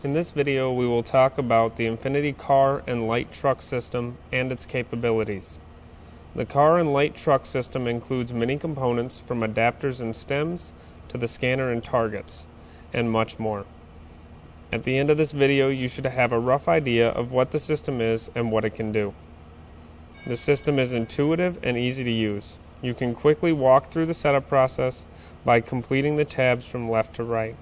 In this video, we will talk about the Infinity car and light truck system and its capabilities. The car and light truck system includes many components from adapters and stems to the scanner and targets, and much more. At the end of this video, you should have a rough idea of what the system is and what it can do. The system is intuitive and easy to use. You can quickly walk through the setup process by completing the tabs from left to right.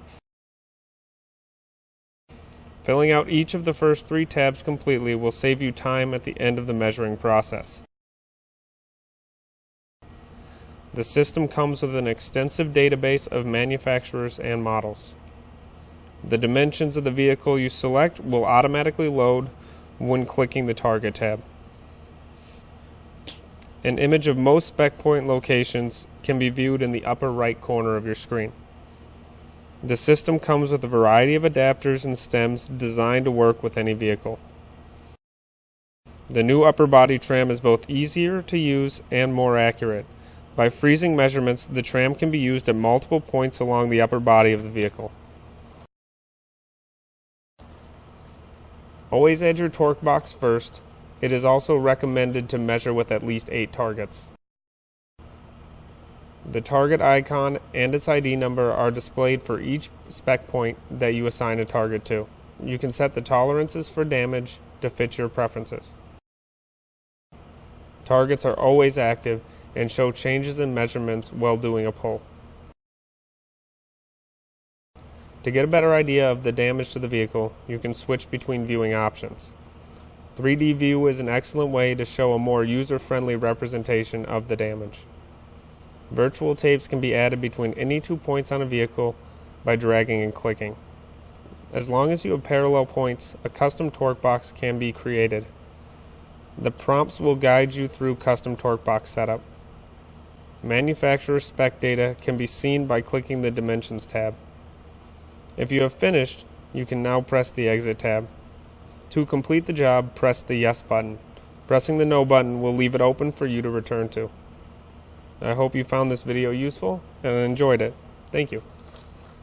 Filling out each of the first 3 tabs completely will save you time at the end of the measuring process. The system comes with an extensive database of manufacturers and models. The dimensions of the vehicle you select will automatically load when clicking the Target tab. An image of most spec point locations can be viewed in the upper right corner of your screen. The system comes with a variety of adapters and stems designed to work with any vehicle. The new upper body tram is both easier to use and more accurate. By freezing measurements, the tram can be used at multiple points along the upper body of the vehicle. Always add your torque box first. It is also recommended to measure with at least 8 targets. The target icon and its ID number are displayed for each spec point that you assign a target to. You can set the tolerances for damage to fit your preferences. Targets are always active and show changes in measurements while doing a pull. To get a better idea of the damage to the vehicle, you can switch between viewing options. 3D view is an excellent way to show a more user-friendly representation of the damage. Virtual tapes can be added between any 2 points on a vehicle by dragging and clicking. As long as you have parallel points, a custom torque box can be created. The prompts will guide you through custom torque box setup. Manufacturer spec data can be seen by clicking the Dimensions tab. If you have finished, you can now press the Exit tab. To complete the job, press the Yes button. Pressing the No button will leave it open for you to return to. I hope you found this video useful and enjoyed it. Thank you.